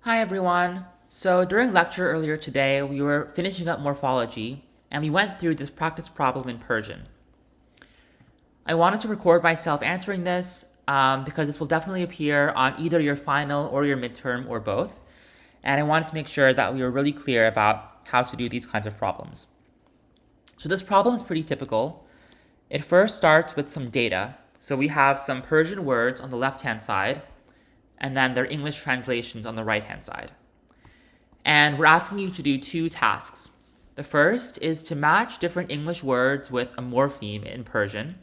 Hi everyone! So during lecture earlier today, we were finishing up morphology, and we went through this practice problem in Persian. I wanted to record myself answering this because this will definitely appear on either your final or your midterm or both, and I wanted to make sure that we were really clear about how to do these kinds of problems. So this problem is pretty typical. It first starts with some data. So we have some Persian words on the left-hand side, and then their English translations on the right-hand side. And we're asking you to do two tasks. The first is to match different English words with a morpheme in Persian.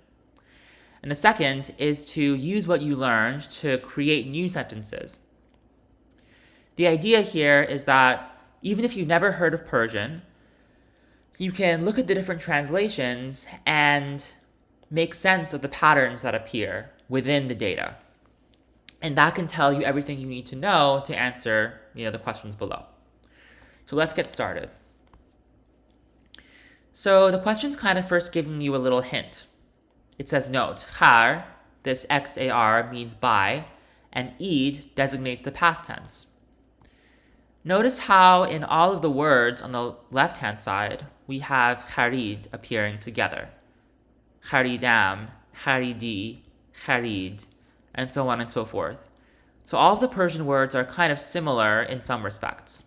And the second is to use what you learned to create new sentences. The idea here is that even if you've never heard of Persian, you can look at the different translations and make sense of the patterns that appear within the data. And that can tell you everything you need to know to answer, the questions below. So let's get started. So the question's kind of first giving you a little hint. It says note, khar, this xar means by, and id designates the past tense. Notice how in all of the words on the left-hand side, we have kharid appearing together. Kharidam, kharidi, kharid, and so on and so forth. So all of the Persian words are kind of similar in some respects.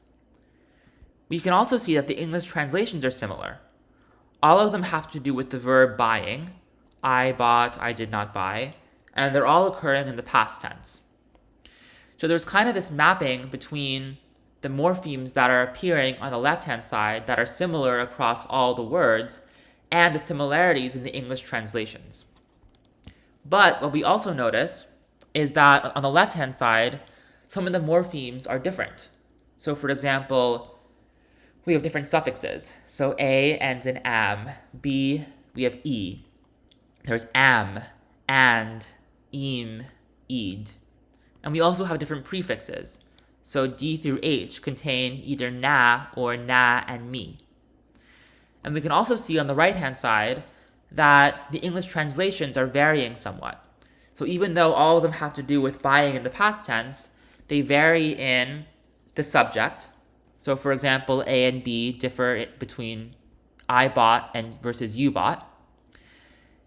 We can also see that the English translations are similar. All of them have to do with the verb buying. I bought, I did not buy, and they're all occurring in the past tense. So there's kind of this mapping between the morphemes that are appearing on the left-hand side that are similar across all the words and the similarities in the English translations. But what we also notice is that on the left-hand side, some of the morphemes are different. So for example, we have different suffixes. So A ends in am, B, we have E. There's am, and, im, id. And we also have different prefixes. So D through H contain either na or na and me. And we can also see on the right-hand side that the English translations are varying somewhat. So even though all of them have to do with buying in the past tense, they vary in the subject. So for example, A and B differ between I bought and versus you bought.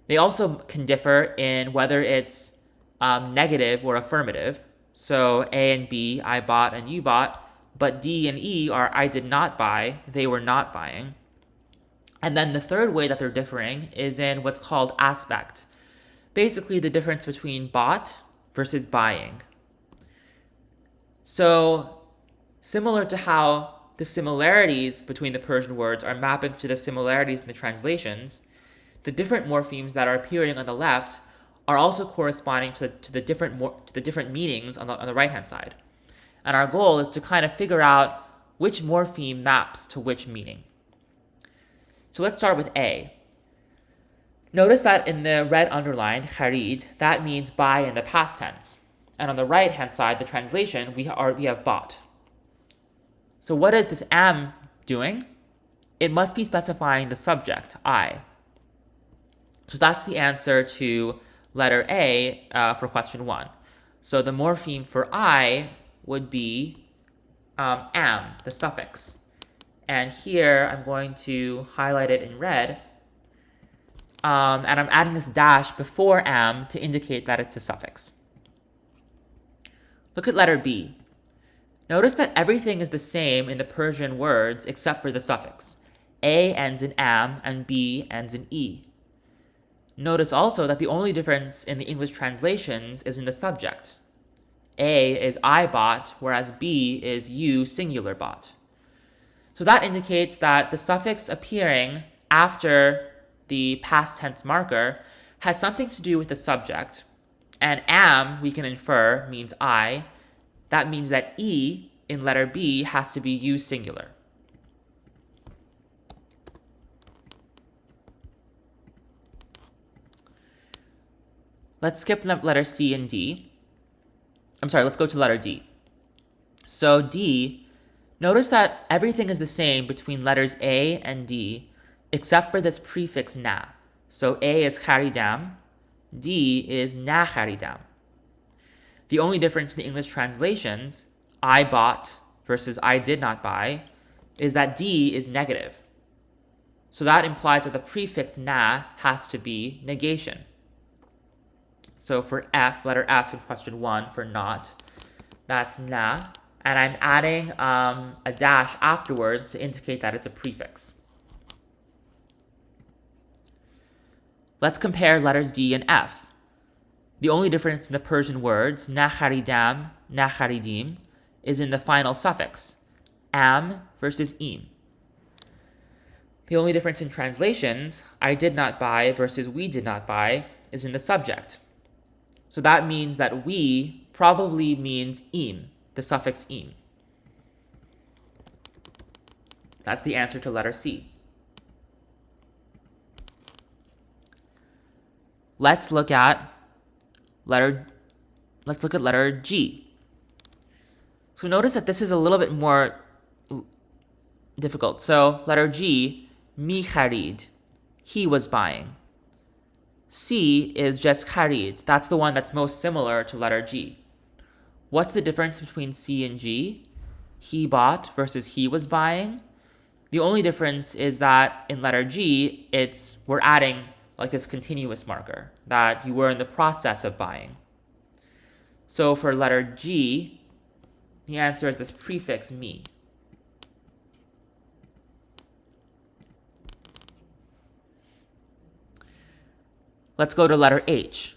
They also can differ in whether it's negative or affirmative. So A and B, I bought and you bought, but D and E are I did not buy, they were not buying. And then the third way that they're differing is in what's called aspect. Basically the difference between bought versus buying. So similar to how the similarities between the Persian words are mapping to the similarities in the translations, the different morphemes that are appearing on the left are also corresponding to the different meanings on the right-hand side. And our goal is to kind of figure out which morpheme maps to which meaning. So let's start with A. Notice that in the red underline, kharid, that means buy in the past tense. And on the right-hand side, the translation, we have bought. So what is this am doing? It must be specifying the subject, I. So that's the answer to letter A for question 1. So the morpheme for I would be am, the suffix. And here I'm going to highlight it in red. And I'm adding this dash before am to indicate that it's a suffix. Look at letter B. Notice that everything is the same in the Persian words except for the suffix. A ends in am and B ends in E. Notice also that the only difference in the English translations is in the subject. A is I bought, whereas B is you singular bought. So that indicates that the suffix appearing after the past tense marker has something to do with the subject. And am, we can infer, means I. That means that E in letter B has to be you singular. Let's skip letter C and D. Let's go to letter D. So D, notice that everything is the same between letters A and D, except for this prefix na. So A is kharidam, D is na kharidam. The only difference in the English translations I bought versus I did not buy is that D is negative. So that implies that the prefix na has to be negation. So for F, letter F in question 1 for not, that's na. And I'm adding a dash afterwards to indicate that it's a prefix. Let's compare letters D and F. The only difference in the Persian words, naharidam, naharidim, is in the final suffix, am versus im. The only difference in translations, I did not buy versus we did not buy, is in the subject. So that means that we probably means im, the suffix im. That's the answer to letter C. Let's look at letter G. So notice that this is a little bit more difficult. So letter G, mi kharid, he was buying. C is just kharid. That's the one that's most similar to letter G. What's the difference between C and G? He bought versus he was buying. The only difference is that in letter G, we're adding like this continuous marker that you were in the process of buying. So for letter G, the answer is this prefix mi. Let's go to letter H.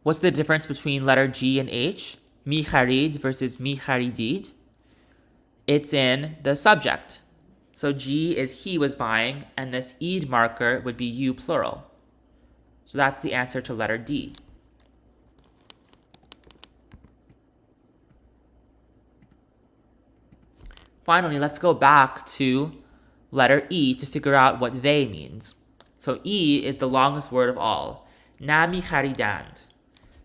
What's the difference between letter G and H? Mi kharid versus mi kharidid. It's in the subject. So G is he was buying, and this id marker would be you plural. So that's the answer to letter D. Finally, let's go back to letter E to figure out what they means. So E is the longest word of all, nami kharidand.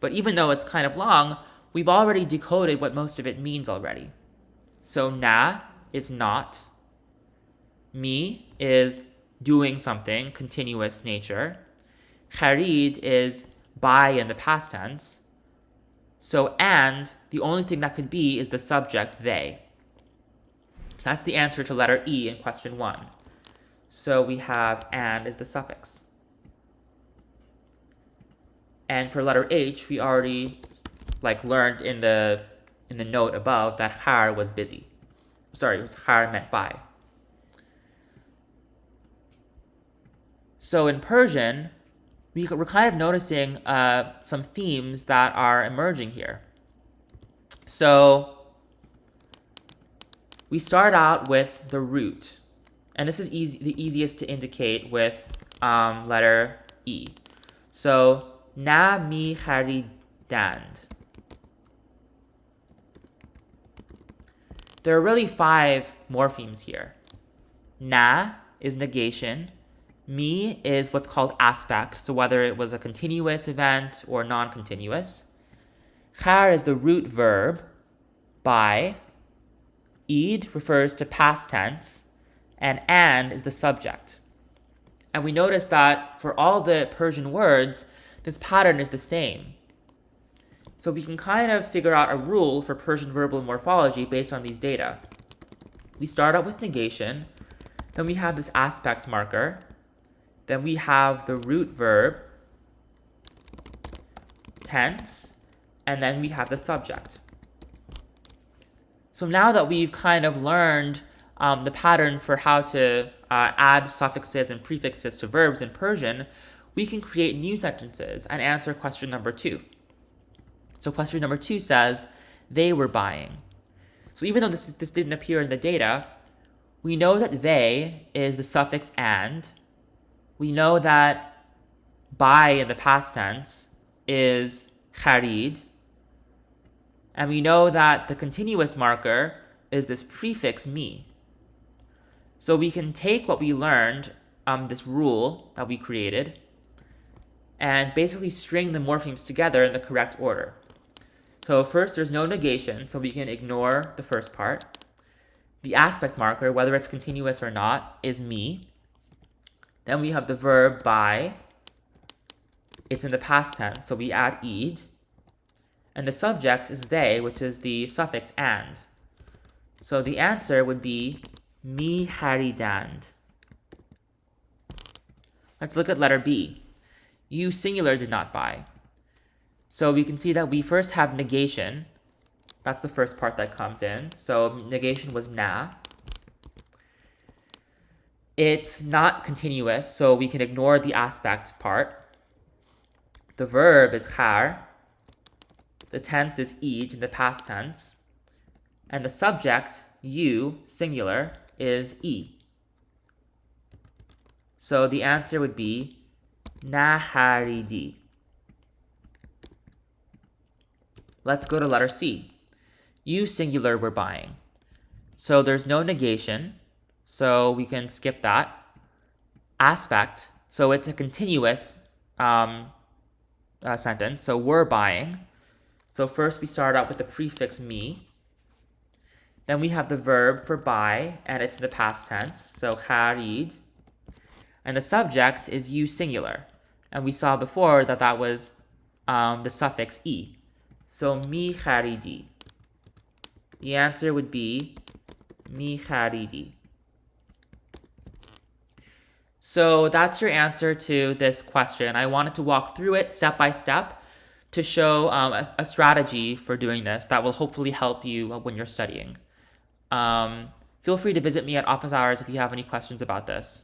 But even though it's kind of long, we've already decoded what most of it means already. So na is not, mi is doing something, continuous nature, kharid is buy in the past tense, so and, the only thing that could be is the subject, they. So that's the answer to letter E in question 1. So we have and is the suffix. And for letter H, we already learned in the note above that har was busy. Sorry, har meant by. So in Persian, we're kind of noticing some themes that are emerging here. So we start out with the root. And this is the easiest to indicate with letter E. So, na mi kharidand. There are really 5 morphemes here. Na is negation. Mi is what's called aspect, so whether it was a continuous event or non-continuous. Khar is the root verb, by. Id refers to past tense. And is the subject. And we notice that for all the Persian words, this pattern is the same. So we can kind of figure out a rule for Persian verbal morphology based on these data. We start out with negation, then we have this aspect marker, then we have the root verb, tense, and then we have the subject. So now that we've kind of learned the pattern for how to add suffixes and prefixes to verbs in Persian, we can create new sentences and answer question number 2. So question number 2 says, they were buying. So even though this didn't appear in the data, we know that they is the suffix and. We know that buy in the past tense is kharid. And we know that the continuous marker is this prefix mi. So we can take what we learned, this rule that we created, and basically string the morphemes together in the correct order. So first, there's no negation, so we can ignore the first part. The aspect marker, whether it's continuous or not, is mi. Then we have the verb by. It's in the past tense, so we add id. And the subject is they, which is the suffix and. So the answer would be mi haridand. Let's look at letter B. You singular did not buy. So we can see that we first have negation. That's the first part that comes in. So negation was na. It's not continuous, so we can ignore the aspect part. The verb is har. The tense is id in the past tense. And the subject, you, singular, is e. So the answer would be naharidi. Let's go to letter C. You singular were buying. So there's no negation, so we can skip that. Aspect, so it's a continuous sentence, so we're buying. So first we start out with the prefix me. Then we have the verb for buy, and it's in the past tense, so harid. And the subject is you singular. And we saw before that that was the suffix e. So mi haridi. The answer would be mi haridi. So that's your answer to this question. I wanted to walk through it step by step to show a strategy for doing this that will hopefully help you when you're studying. Feel free to visit me at office hours if you have any questions about this.